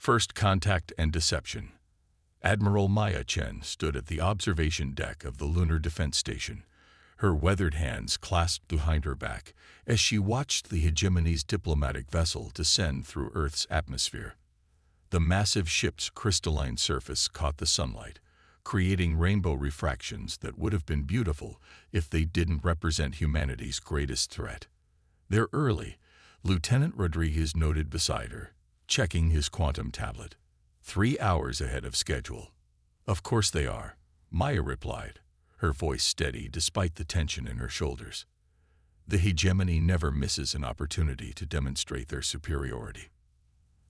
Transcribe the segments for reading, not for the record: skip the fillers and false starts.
First Contact and Deception. Admiral Maya Chen stood at the observation deck of the Lunar Defense Station, her weathered hands clasped behind her back as she watched the Hegemony's diplomatic vessel descend through Earth's atmosphere. The massive ship's crystalline surface caught the sunlight, creating rainbow refractions that would have been beautiful if they didn't represent humanity's greatest threat. "They're early," Lieutenant Rodriguez noted beside her, checking his quantum tablet. 3 hours ahead of schedule. "Of course they are," Maya replied, her voice steady despite the tension in her shoulders. The Hegemony never misses an opportunity to demonstrate their superiority.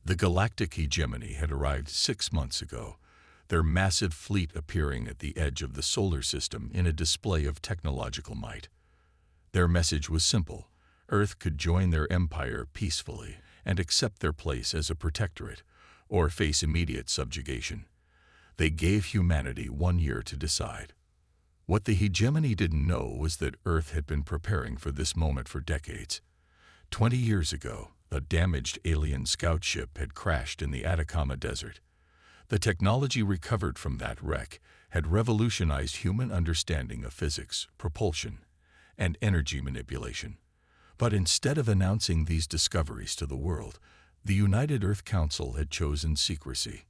The Galactic Hegemony had arrived 6 months ago, their massive fleet appearing at the edge of the solar system in a display of technological might. Their message was simple: Earth could join their empire peacefully and accept their place as a protectorate, or face immediate subjugation. They gave humanity 1 year to decide. What the Hegemony didn't know was that Earth had been preparing for this moment for decades. 20 years ago, a damaged alien scout ship had crashed in the Atacama Desert. The technology recovered from that wreck had revolutionized human understanding of physics, propulsion, and energy manipulation. But instead of announcing these discoveries to the world, the United Earth Council had chosen secrecy.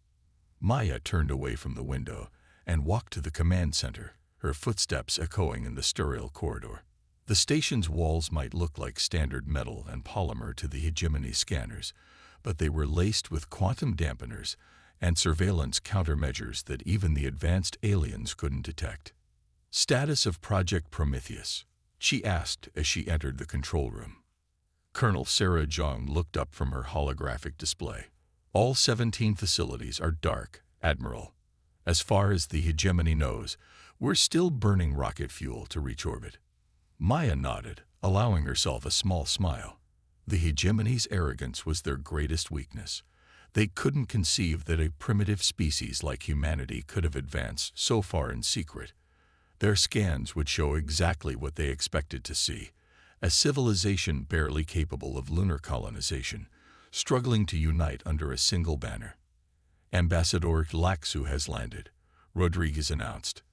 Maya turned away from the window and walked to the command center, her footsteps echoing in the sterile corridor. The station's walls might look like standard metal and polymer to the Hegemony scanners, but they were laced with quantum dampeners and surveillance countermeasures that even the advanced aliens couldn't detect. "Status of Project Prometheus," she asked as she entered the control room. Colonel Sarah Jong looked up from her holographic display. "All 17 facilities are dark, Admiral. As far as the Hegemony knows, we're still burning rocket fuel to reach orbit." Maya nodded, allowing herself a small smile. The Hegemony's arrogance was their greatest weakness. They couldn't conceive that a primitive species like humanity could have advanced so far in secret. Their scans would show exactly what they expected to see: a civilization barely capable of lunar colonization, struggling to unite under a single banner. "Ambassador Laxu has landed," Rodriguez announced.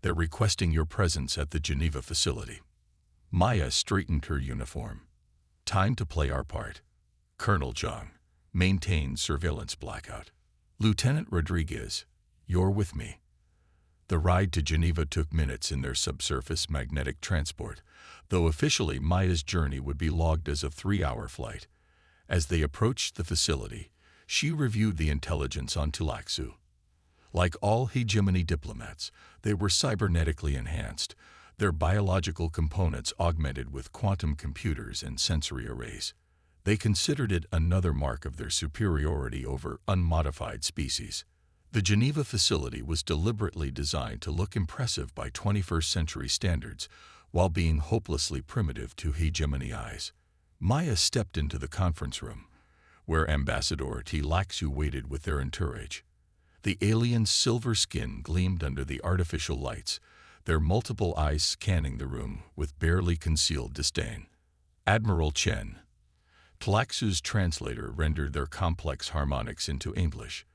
"They're requesting your presence at the Geneva facility." Maya straightened her uniform. "Time to play our part." Colonel Jong maintained surveillance blackout. "Lieutenant Rodriguez, you're with me." The ride to Geneva took minutes in their subsurface magnetic transport, though officially Maya's journey would be logged as a 3-hour flight. As they approached the facility, she reviewed the intelligence on Tulaxu. Like all Hegemony diplomats, they were cybernetically enhanced, their biological components augmented with quantum computers and sensory arrays. They considered it another mark of their superiority over unmodified species. The Geneva facility was deliberately designed to look impressive by 21st century standards, while being hopelessly primitive to Hegemony eyes. Maya stepped into the conference room, where Ambassador Laxu waited with their entourage. The alien's silver skin gleamed under the artificial lights, their multiple eyes scanning the room with barely concealed disdain. "Admiral Chen." Tlaxu's translator rendered their complex harmonics into English.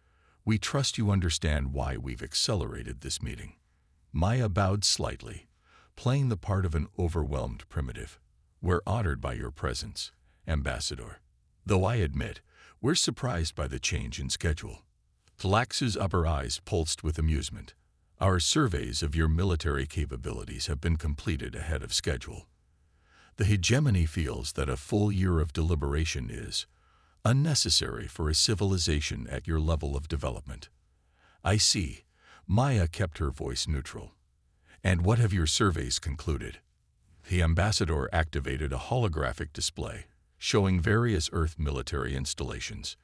"We trust you understand why we've accelerated this meeting." Maya bowed slightly, playing the part of an overwhelmed primitive. "We're honored by your presence, Ambassador. Though I admit, we're surprised by the change in schedule." Tlaxu's upper eyes pulsed with amusement. "Our surveys of your military capabilities have been completed ahead of schedule. The Hegemony feels that a full year of deliberation is unnecessary for a civilization at your level of development." "I see." Maya kept her voice neutral. "And what have your surveys concluded?" The ambassador activated a holographic display, showing various Earth military installations.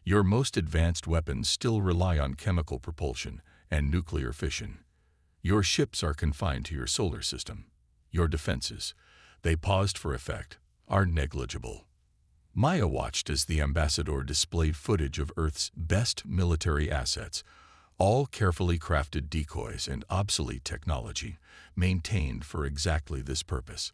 "Your most advanced weapons still rely on chemical propulsion and nuclear fission. Your ships are confined to your solar system. Your defenses," they paused for effect, "are negligible." Maya watched as the ambassador displayed footage of Earth's best military assets, all carefully crafted decoys and obsolete technology, maintained for exactly this purpose.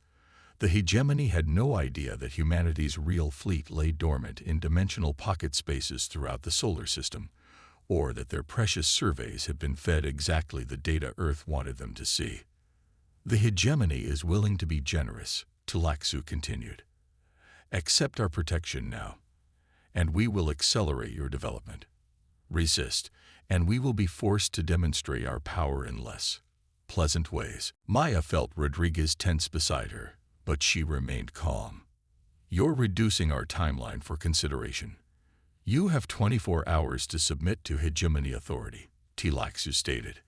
The hegemony had no idea that humanity's real fleet lay dormant in dimensional pocket spaces throughout the solar system, or that their precious surveys had been fed exactly the data Earth wanted them to see. The hegemony is willing to be generous, Tlaxu continued. Accept our protection now, and we will accelerate your development. Resist, and we will be forced to demonstrate our power in less pleasant ways. Maya felt Rodriguez tense beside her, but she remained calm. You're reducing our timeline for consideration. You have 24 hours to submit to hegemony authority, Tlaxu stated.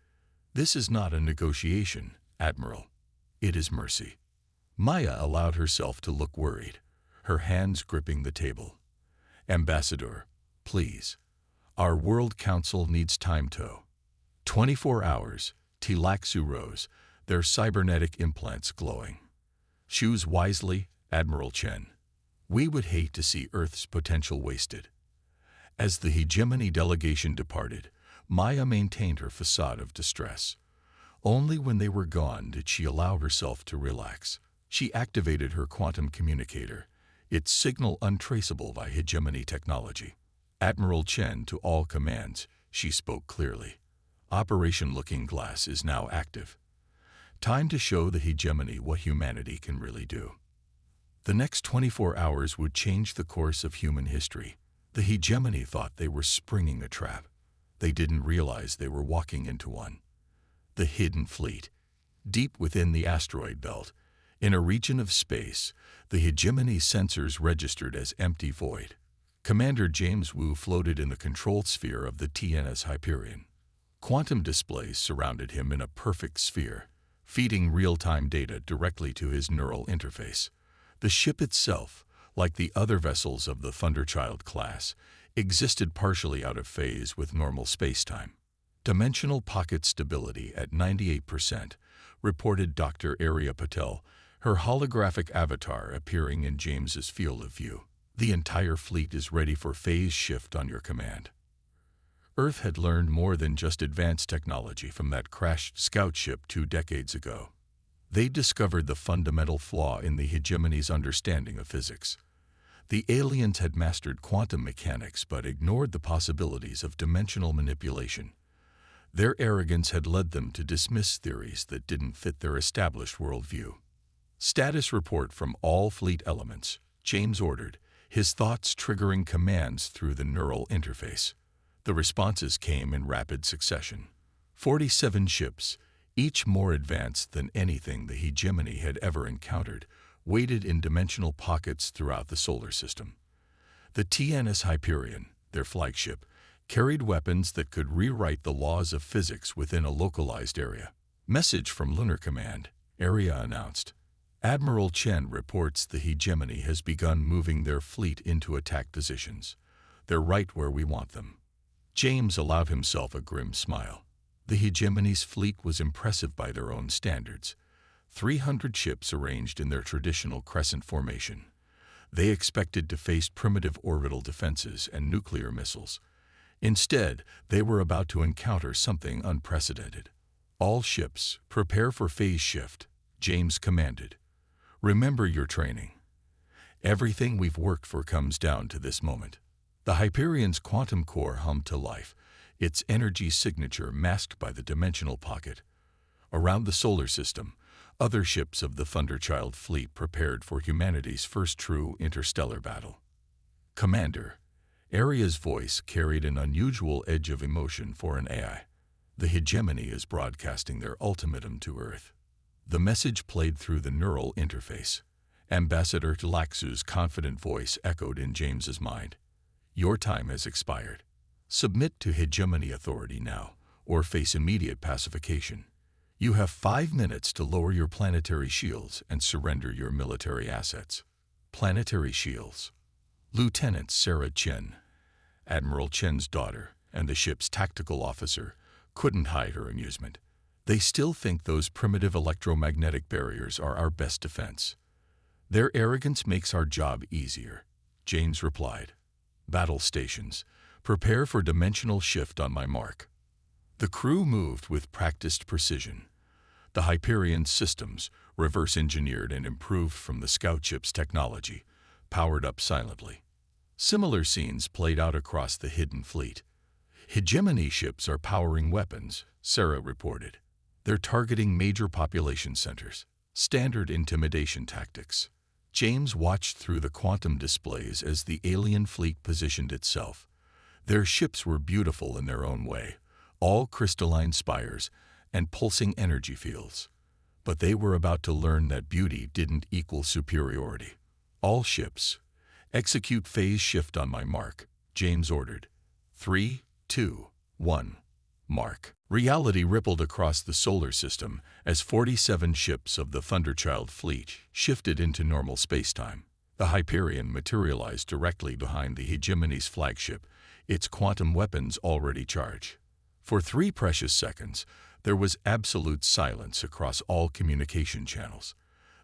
This is not a negotiation, Admiral. It is mercy. Maya allowed herself to look worried, her hands gripping the table. Ambassador, please. Our World Council needs time to. 24 hours, Tlaxu rose, their cybernetic implants glowing. Choose wisely, Admiral Chen. We would hate to see Earth's potential wasted. As the hegemony delegation departed, Maya maintained her facade of distress. Only when they were gone did she allow herself to relax. She activated her quantum communicator, its signal untraceable by hegemony technology. Admiral Chen to all commands, she spoke clearly. Operation Looking Glass is now active. Time to show the hegemony what humanity can really do. The next 24 hours would change the course of human history. The hegemony thought they were springing a trap. They didn't realize they were walking into one. The hidden fleet. Deep within the asteroid belt, in a region of space, the hegemony sensors registered as empty void. Commander James Wu floated in the control sphere of the TNS Hyperion. Quantum displays surrounded him in a perfect sphere, feeding real-time data directly to his neural interface. The ship itself, like the other vessels of the Thunderchild class, existed partially out of phase with normal spacetime. Dimensional pocket stability at 98%, reported Dr. Arya Patel, her holographic avatar appearing in James's field of view. The entire fleet is ready for phase shift on your command. Earth had learned more than just advanced technology from that crashed scout ship 2 decades ago. They discovered the fundamental flaw in the hegemony's understanding of physics. The aliens had mastered quantum mechanics but ignored the possibilities of dimensional manipulation. Their arrogance had led them to dismiss theories that didn't fit their established worldview. Status report from all fleet elements, James ordered, his thoughts triggering commands through the neural interface. The responses came in rapid succession. 47 ships, each more advanced than anything the hegemony had ever encountered, waited in dimensional pockets throughout the solar system. The TNS Hyperion, their flagship, carried weapons that could rewrite the laws of physics within a localized area. Message from Lunar Command, Arya announced. Admiral Chen reports the hegemony has begun moving their fleet into attack positions. They're right where we want them. James allowed himself a grim smile. The hegemony's fleet was impressive by their own standards. 300 ships arranged in their traditional crescent formation. They expected to face primitive orbital defenses and nuclear missiles. Instead, they were about to encounter something unprecedented. All ships, prepare for phase shift, James commanded. Remember your training. Everything we've worked for comes down to this moment. The Hyperion's quantum core hummed to life, its energy signature masked by the dimensional pocket. Around the solar system, other ships of the Thunderchild fleet prepared for humanity's first true interstellar battle. Commander, Arya's voice carried an unusual edge of emotion for an AI. The hegemony is broadcasting their ultimatum to Earth. The message played through the neural interface. Ambassador Tlaxu's confident voice echoed in James's mind. Your time has expired. Submit to hegemony authority now, or face immediate pacification. You have 5 minutes to lower your planetary shields and surrender your military assets. Planetary shields. Lieutenant Sarah Chen, Admiral Chen's daughter and the ship's tactical officer, couldn't hide her amusement. They still think those primitive electromagnetic barriers are our best defense. Their arrogance makes our job easier, James replied. Battle stations. Prepare for dimensional shift on my mark. The crew moved with practiced precision. The Hyperion systems, reverse-engineered and improved from the scout ship's technology, powered up silently. Similar scenes played out across the hidden fleet. Hegemony ships are powering weapons, Sarah reported. They're targeting major population centers. Standard intimidation tactics. James watched through the quantum displays as the alien fleet positioned itself. Their ships were beautiful in their own way, all crystalline spires and pulsing energy fields. But they were about to learn that beauty didn't equal superiority. All ships, execute phase shift on my mark, James ordered. 3, 2, 1, mark. Reality rippled across the solar system as 47 ships of the Thunderchild fleet shifted into normal spacetime. The Hyperion materialized directly behind the Hegemony's flagship, its quantum weapons already charged. For 3 precious seconds, there was absolute silence across all communication channels.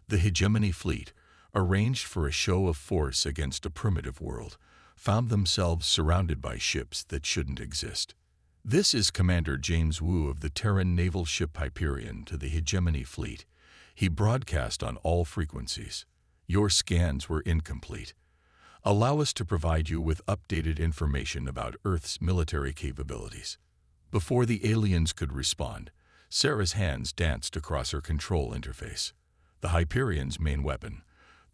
The Hegemony fleet, arranged for a show of force against a primitive world, found themselves surrounded by ships that shouldn't exist. This is Commander James Wu of the Terran naval ship Hyperion to the Hegemony fleet. He broadcast on all frequencies. Your scans were incomplete. Allow us to provide you with updated information about Earth's military capabilities. Before the aliens could respond, Sarah's hands danced across her control interface. The Hyperion's main weapon,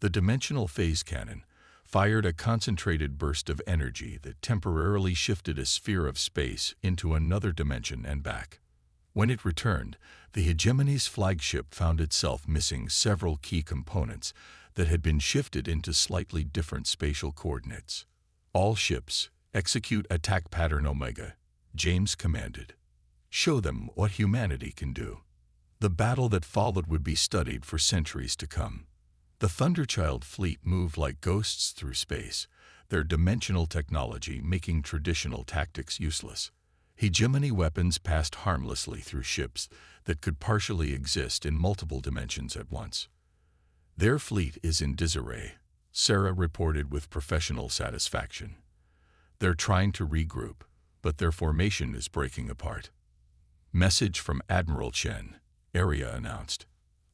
the dimensional phase cannon, fired a concentrated burst of energy that temporarily shifted a sphere of space into another dimension and back. When it returned, the Hegemony's flagship found itself missing several key components that had been shifted into slightly different spatial coordinates. All ships, execute attack pattern Omega, James commanded. Show them what humanity can do. The battle that followed would be studied for centuries to come. The Thunderchild fleet moved like ghosts through space, their dimensional technology making traditional tactics useless. Hegemony weapons passed harmlessly through ships that could partially exist in multiple dimensions at once. Their fleet is in disarray, Sarah reported with professional satisfaction. They're trying to regroup, but their formation is breaking apart. Message from Admiral Chen, Area announced.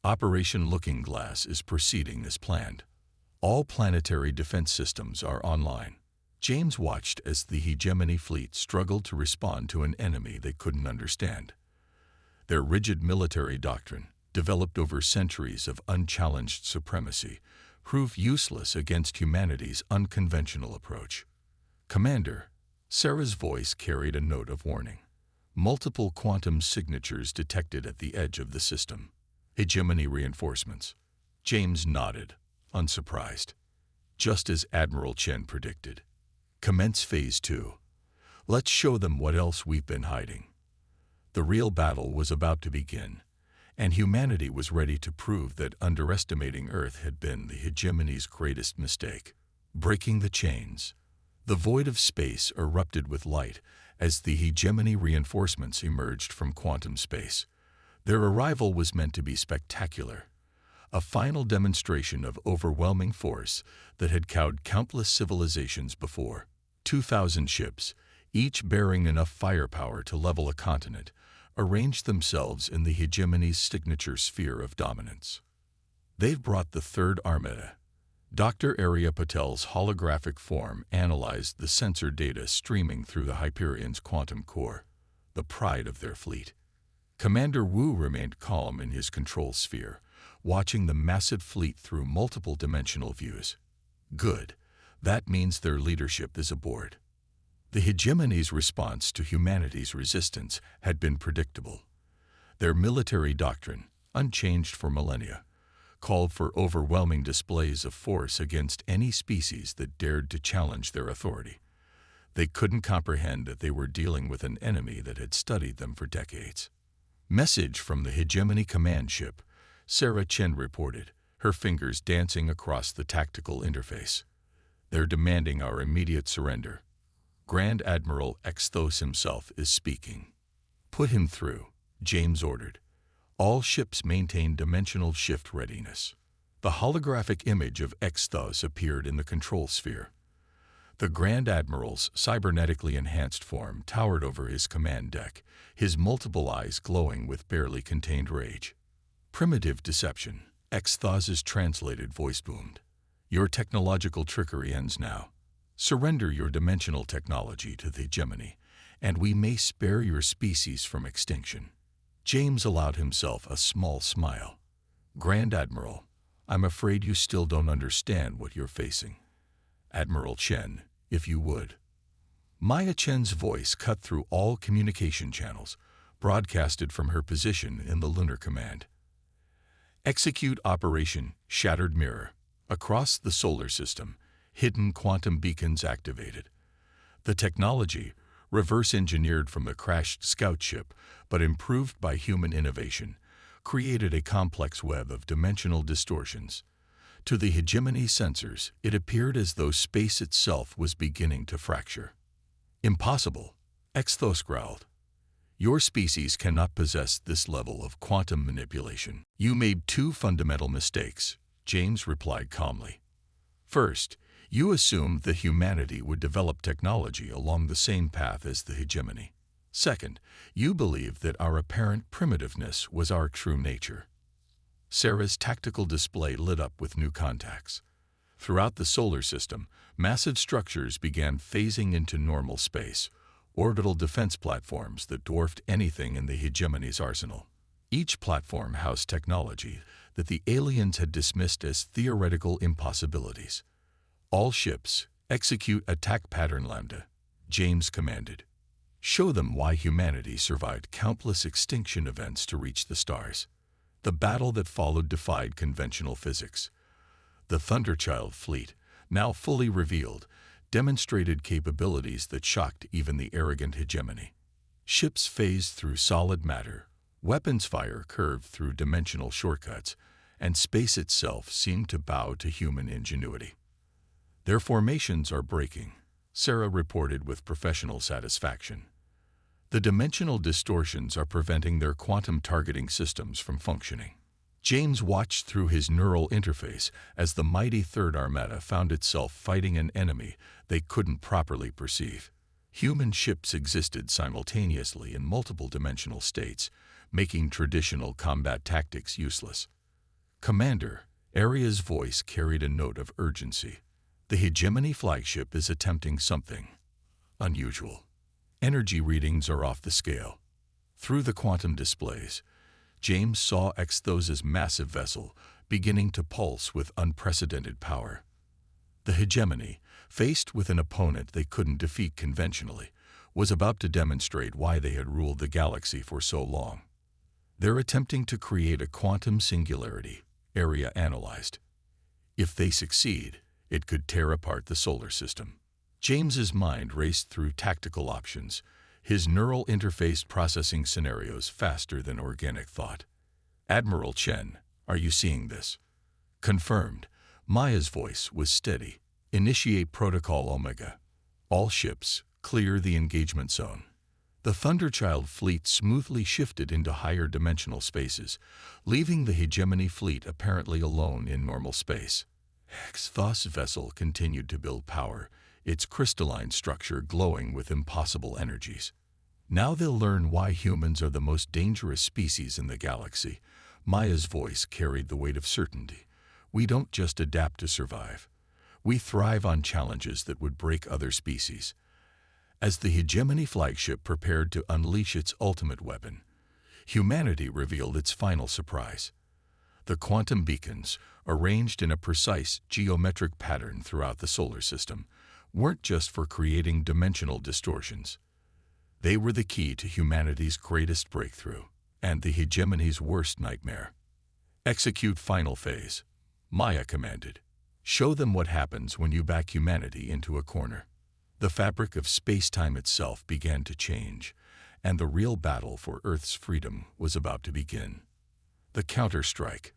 Operation Looking Glass is proceeding as planned. All planetary defense systems are online. James watched as the Hegemony fleet struggled to respond to an enemy they couldn't understand. Their rigid military doctrine, developed over centuries of unchallenged supremacy, proved useless against humanity's unconventional approach. Commander, Sarah's voice carried a note of warning. Multiple quantum signatures detected at the edge of the system. Hegemony reinforcements. James nodded, unsurprised. Just as Admiral Chen predicted. Commence Phase 2. Let's show them what else we've been hiding. The real battle was about to begin, and humanity was ready to prove that underestimating Earth had been the Hegemony's greatest mistake. Breaking the chains. The void of space erupted with light as the Hegemony reinforcements emerged from quantum space. Their arrival was meant to be spectacular, a final demonstration of overwhelming force that had cowed countless civilizations before. 2,000 ships, each bearing enough firepower to level a continent, arranged themselves in the Hegemony's signature sphere of dominance. They've brought the Third Armada. Dr. Arya Patel's holographic form analyzed the sensor data streaming through the Hyperion's quantum core, the pride of their fleet. Commander Wu remained calm in his control sphere, watching the massive fleet through multiple dimensional views. Good. That means their leadership is aboard. The Hegemony's response to humanity's resistance had been predictable. Their military doctrine, unchanged for millennia, called for overwhelming displays of force against any species that dared to challenge their authority. They couldn't comprehend that they were dealing with an enemy that had studied them for decades. Message from the Hegemony command ship, Sarah Chen reported, her fingers dancing across the tactical interface. They're demanding our immediate surrender. Grand Admiral Exthos himself is speaking. Put him through, James ordered. All ships maintain dimensional shift readiness. The holographic image of Exthos appeared in the control sphere. The Grand Admiral's cybernetically enhanced form towered over his command deck, his multiple eyes glowing with barely contained rage. Primitive deception. Xthos's translated voice boomed. Your technological trickery ends now. Surrender your dimensional technology to the hegemony, and we may spare your species from extinction. James allowed himself a small smile. Grand Admiral, I'm afraid you still don't understand what you're facing. Admiral Chen, if you would. Maya Chen's voice cut through all communication channels, broadcasted from her position in the Lunar Command. Execute Operation Shattered Mirror. Across the solar system, hidden quantum beacons activated. The technology, reverse-engineered from the crashed scout ship but improved by human innovation, created a complex web of dimensional distortions. To the hegemony sensors, it appeared as though space itself was beginning to fracture. Impossible, Xthos growled. Your species cannot possess this level of quantum manipulation. You made two fundamental mistakes, James replied calmly. First, you assumed that humanity would develop technology along the same path as the hegemony. Second, you believed that our apparent primitiveness was our true nature. Sarah's tactical display lit up with new contacts. Throughout the solar system, massive structures began phasing into normal space, orbital defense platforms that dwarfed anything in the hegemony's arsenal. Each platform housed technology that the aliens had dismissed as theoretical impossibilities. All ships, execute attack pattern Lambda, James commanded. Show them why humanity survived countless extinction events to reach the stars. The battle that followed defied conventional physics. The Thunderchild fleet, now fully revealed, demonstrated capabilities that shocked even the arrogant hegemony. Ships phased through solid matter, weapons fire curved through dimensional shortcuts, and space itself seemed to bow to human ingenuity. Their formations are breaking, Sarah reported with professional satisfaction. The dimensional distortions are preventing their quantum targeting systems from functioning. James watched through his neural interface as the mighty Third Armada found itself fighting an enemy they couldn't properly perceive. Human ships existed simultaneously in multiple dimensional states, making traditional combat tactics useless. Commander, Aria's voice carried a note of urgency. The hegemony flagship is attempting something unusual. Energy readings are off the scale. Through the quantum displays, James saw Xthos's massive vessel beginning to pulse with unprecedented power. The hegemony, faced with an opponent they couldn't defeat conventionally, was about to demonstrate why they had ruled the galaxy for so long. They're attempting to create a quantum singularity, Aria analyzed. If they succeed, it could tear apart the solar system. James's mind raced through tactical options, his neural interface processing scenarios faster than organic thought. Admiral Chen, are you seeing this? Confirmed. Maya's voice was steady. Initiate Protocol Omega. All ships, clear the engagement zone. The Thunderchild fleet smoothly shifted into higher dimensional spaces, leaving the hegemony fleet apparently alone in normal space. Xthos' vessel continued to build power, its crystalline structure glowing with impossible energies. Now they'll learn why humans are the most dangerous species in the galaxy. Maya's voice carried the weight of certainty. We don't just adapt to survive. We thrive on challenges that would break other species. As the hegemony flagship prepared to unleash its ultimate weapon, humanity revealed its final surprise. The quantum beacons, arranged in a precise geometric pattern throughout the solar system, weren't just for creating dimensional distortions. They were the key to humanity's greatest breakthrough, and the hegemony's worst nightmare. Execute final phase, Maya commanded. Show them what happens when you back humanity into a corner. The fabric of space-time itself began to change, and the real battle for Earth's freedom was about to begin. The counterstrike.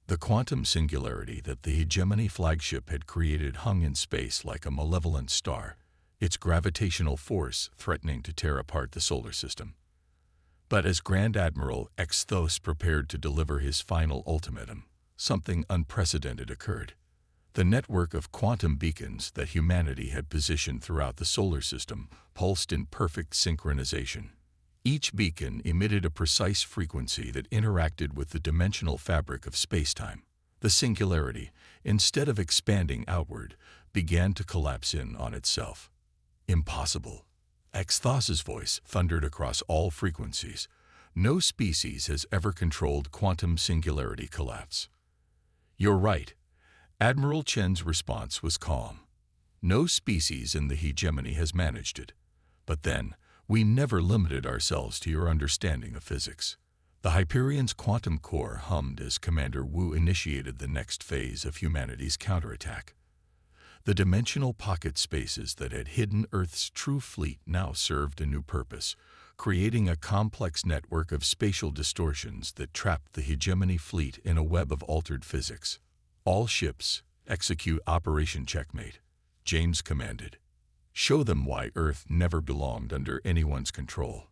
The quantum singularity that the hegemony flagship had created hung in space like a malevolent star, its gravitational force threatening to tear apart the solar system. But as Grand Admiral Xthos prepared to deliver his final ultimatum, something unprecedented occurred. The network of quantum beacons that humanity had positioned throughout the solar system pulsed in perfect synchronization. Each beacon emitted a precise frequency that interacted with the dimensional fabric of spacetime. The singularity, instead of expanding outward, began to collapse in on itself. Impossible. Exthos's voice thundered across all frequencies. No species has ever controlled quantum singularity collapse. You're right. Admiral Chen's response was calm. No species in the hegemony has managed it. But then, we never limited ourselves to your understanding of physics. The Hyperion's quantum core hummed as Commander Wu initiated the next phase of humanity's counterattack. The dimensional pocket spaces that had hidden Earth's true fleet now served a new purpose, creating a complex network of spatial distortions that trapped the hegemony fleet in a web of altered physics. All ships, execute Operation Checkmate, James commanded. Show them why Earth never belonged under anyone's control.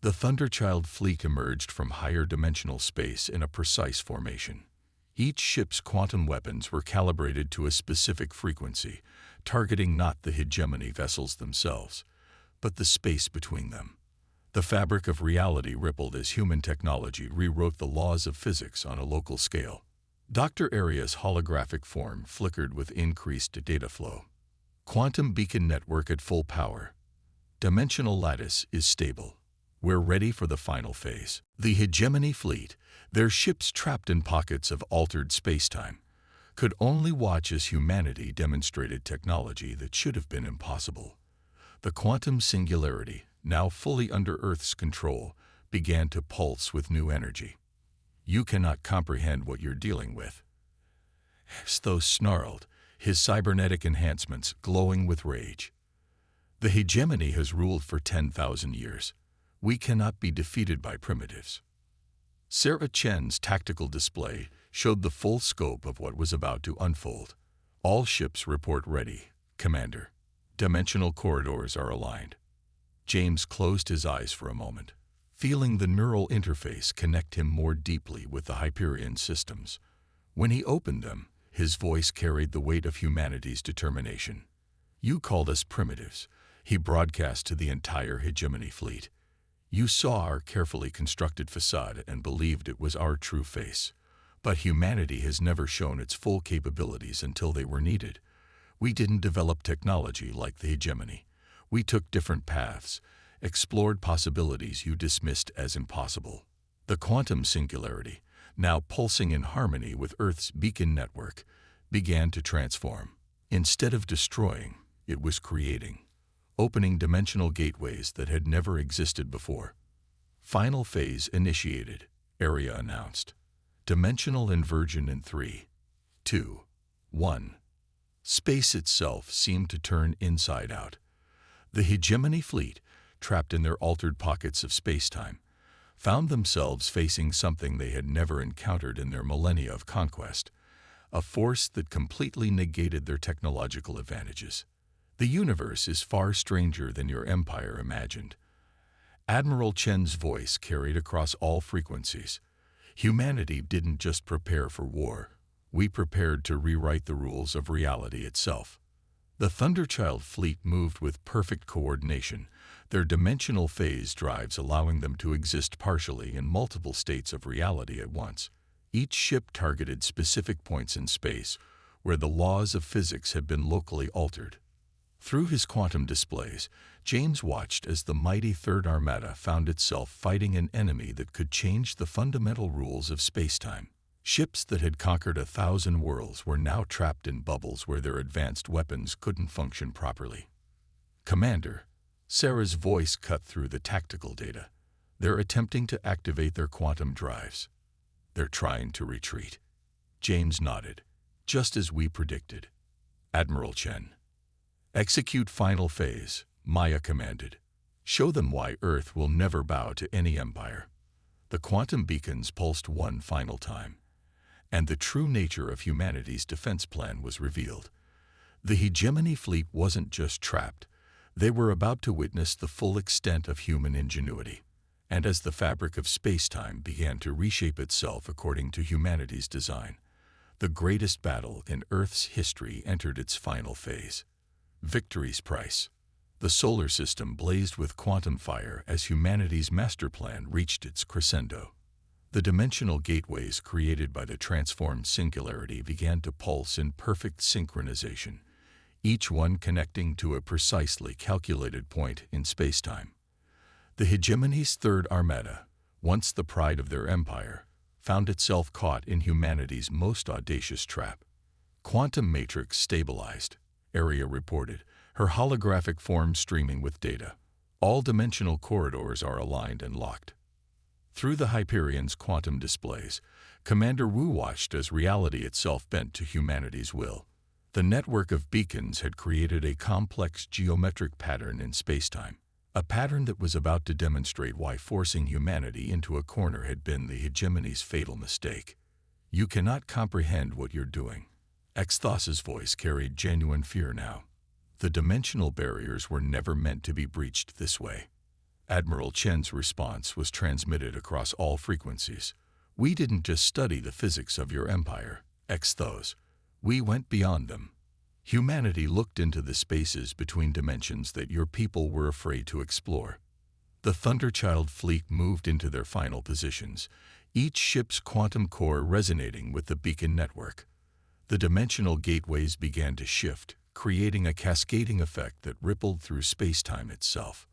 The Thunderchild fleet emerged from higher dimensional space in a precise formation. Each ship's quantum weapons were calibrated to a specific frequency, targeting not the hegemony vessels themselves, but the space between them. The fabric of reality rippled as human technology rewrote the laws of physics on a local scale. Dr. Aria's holographic form flickered with increased data flow. Quantum beacon network at full power. Dimensional lattice is stable. We're ready for the final phase. The hegemony fleet, their ships trapped in pockets of altered spacetime, could only watch as humanity demonstrated technology that should have been impossible. The quantum singularity, now fully under Earth's control, began to pulse with new energy. You cannot comprehend what you're dealing with. Sthos snarled, his cybernetic enhancements glowing with rage. The hegemony has ruled for 10,000 years. We cannot be defeated by primitives. Sarah Chen's tactical display showed the full scope of what was about to unfold. All ships report ready, Commander. Dimensional corridors are aligned. James closed his eyes for a moment, feeling the neural interface connect him more deeply with the Hyperion systems. When he opened them, his voice carried the weight of humanity's determination. You called us primitives, he broadcast to the entire hegemony fleet. You saw our carefully constructed facade and believed it was our true face. But humanity has never shown its full capabilities until they were needed. We didn't develop technology like the hegemony. We took different paths, explored possibilities you dismissed as impossible. The quantum singularity, now pulsing in harmony with Earth's beacon network, began to transform. Instead of destroying, it was creating, opening dimensional gateways that had never existed before. Final phase initiated, Aria announced. Dimensional inversion in 3, 2, 1. Space itself seemed to turn inside out. The hegemony fleet, trapped in their altered pockets of spacetime, found themselves facing something they had never encountered in their millennia of conquest, a force that completely negated their technological advantages. The universe is far stranger than your empire imagined. Admiral Chen's voice carried across all frequencies. Humanity didn't just prepare for war. We prepared to rewrite the rules of reality itself. The Thunderchild fleet moved with perfect coordination, their dimensional phase drives allowing them to exist partially in multiple states of reality at once. Each ship targeted specific points in space where the laws of physics had been locally altered. Through his quantum displays, James watched as the mighty Third Armada found itself fighting an enemy that could change the fundamental rules of spacetime. Ships that had conquered 1,000 worlds were now trapped in bubbles where their advanced weapons couldn't function properly. Commander, Sarah's voice cut through the tactical data. They're attempting to activate their quantum drives. They're trying to retreat. James nodded, just as we predicted. Admiral Chen. Execute final phase, Maya commanded. Show them why Earth will never bow to any empire. The quantum beacons pulsed one final time, and the true nature of humanity's defense plan was revealed. The hegemony fleet wasn't just trapped. They were about to witness the full extent of human ingenuity. And as the fabric of spacetime began to reshape itself according to humanity's design, the greatest battle in Earth's history entered its final phase. Victory's price. The solar system blazed with quantum fire as humanity's master plan reached its crescendo. The dimensional gateways created by the transformed singularity began to pulse in perfect synchronization, each one connecting to a precisely calculated point in spacetime. The hegemony's third armada, once the pride of their empire, found itself caught in humanity's most audacious trap. Quantum matrix stabilized, Area reported, her holographic form streaming with data. All dimensional corridors are aligned and locked. Through the Hyperion's quantum displays, Commander Wu watched as reality itself bent to humanity's will. The network of beacons had created a complex geometric pattern in spacetime, a pattern that was about to demonstrate why forcing humanity into a corner had been the hegemony's fatal mistake. "You cannot comprehend what you're doing." Exthos's voice carried genuine fear now. The dimensional barriers were never meant to be breached this way. Admiral Chen's response was transmitted across all frequencies. "We didn't just study the physics of your empire, Exthos. We went beyond them. Humanity looked into the spaces between dimensions that your people were afraid to explore." The Thunderchild fleet moved into their final positions, each ship's quantum core resonating with the beacon network. The dimensional gateways began to shift, creating a cascading effect that rippled through spacetime itself.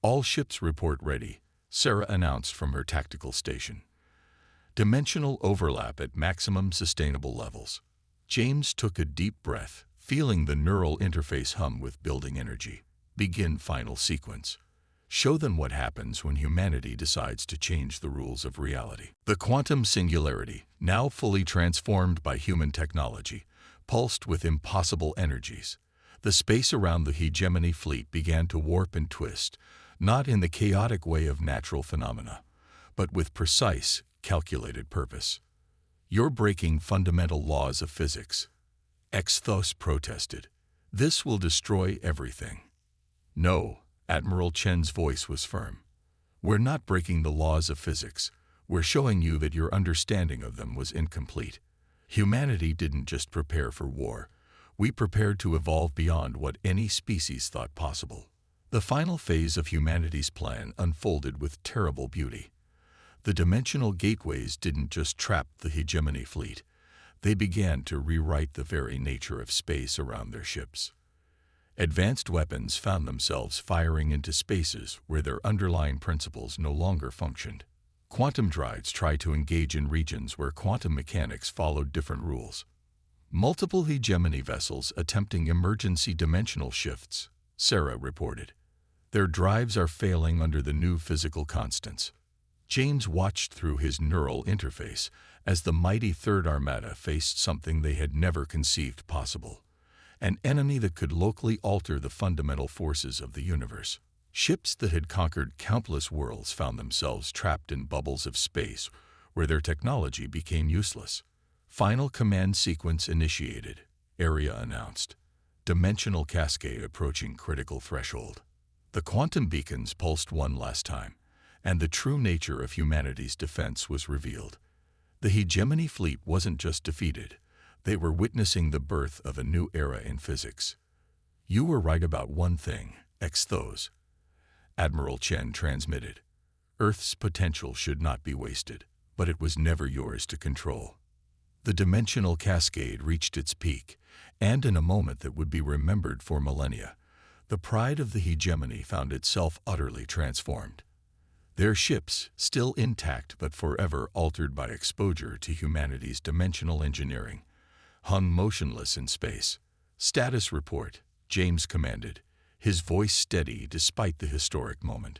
"All ships report ready," Sarah announced from her tactical station. Dimensional overlap at maximum sustainable levels. James took a deep breath, feeling the neural interface hum with building energy. "Begin final sequence." Show them what happens when humanity decides to change the rules of reality. The quantum singularity, now fully transformed by human technology, pulsed with impossible energies. The space around the hegemony fleet began to warp and twist, not in the chaotic way of natural phenomena, but with precise, calculated purpose. "You're breaking fundamental laws of physics," Exthos protested. "This will destroy everything." "No," Admiral Chen's voice was firm. "We're not breaking the laws of physics. We're showing you that your understanding of them was incomplete. Humanity didn't just prepare for war. We prepared to evolve beyond what any species thought possible." The final phase of humanity's plan unfolded with terrible beauty. The dimensional gateways didn't just trap the hegemony fleet. They began to rewrite the very nature of space around their ships. Advanced weapons found themselves firing into spaces where their underlying principles no longer functioned. Quantum drives tried to engage in regions where quantum mechanics followed different rules. Multiple hegemony vessels attempting emergency dimensional shifts, Sarah reported. "Their drives are failing under the new physical constants." James watched through his neural interface as the mighty Third Armada faced something they had never conceived possible. An enemy that could locally alter the fundamental forces of the universe. Ships that had conquered countless worlds found themselves trapped in bubbles of space where their technology became useless. "Final command sequence initiated," Area announced. Dimensional cascade approaching critical threshold. The quantum beacons pulsed one last time, and the true nature of humanity's defense was revealed. The hegemony fleet wasn't just defeated. They were witnessing the birth of a new era in physics. "You were right about one thing, Exthos," Admiral Chen transmitted. "Earth's potential should not be wasted, but it was never yours to control." The dimensional cascade reached its peak, and in a moment that would be remembered for millennia, the pride of the hegemony found itself utterly transformed. Their ships, still intact but forever altered by exposure to humanity's dimensional engineering, hung motionless in space. "Status report," James commanded, his voice steady despite the historic moment.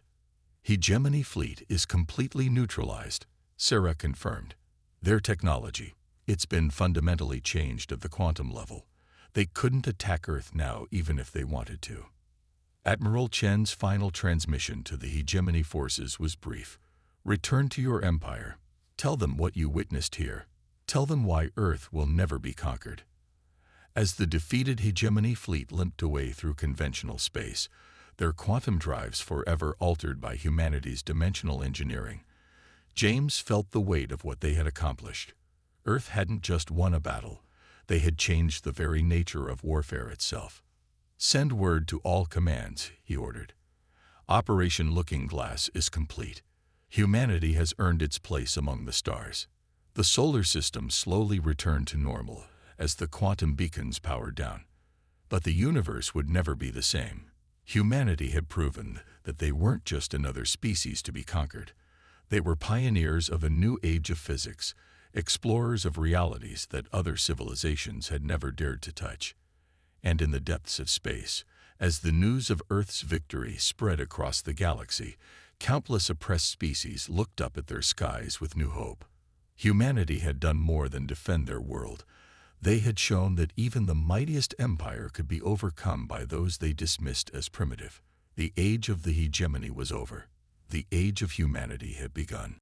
"Hegemony fleet is completely neutralized," Sarah confirmed. "Their technology, it's been fundamentally changed at the quantum level. They couldn't attack Earth now even if they wanted to." Admiral Chen's final transmission to the hegemony forces was brief. "Return to your empire. Tell them what you witnessed here. Tell them why Earth will never be conquered." As the defeated hegemony fleet limped away through conventional space, their quantum drives forever altered by humanity's dimensional engineering, James felt the weight of what they had accomplished. Earth hadn't just won a battle. They had changed the very nature of warfare itself. "Send word to all commands," he ordered. "Operation Looking Glass is complete. Humanity has earned its place among the stars." The solar system slowly returned to normal as the quantum beacons powered down. But the universe would never be the same. Humanity had proven that they weren't just another species to be conquered. They were pioneers of a new age of physics, explorers of realities that other civilizations had never dared to touch. And in the depths of space, as the news of Earth's victory spread across the galaxy, countless oppressed species looked up at their skies with new hope. Humanity had done more than defend their world. They had shown that even the mightiest empire could be overcome by those they dismissed as primitive. The age of the hegemony was over. The age of humanity had begun.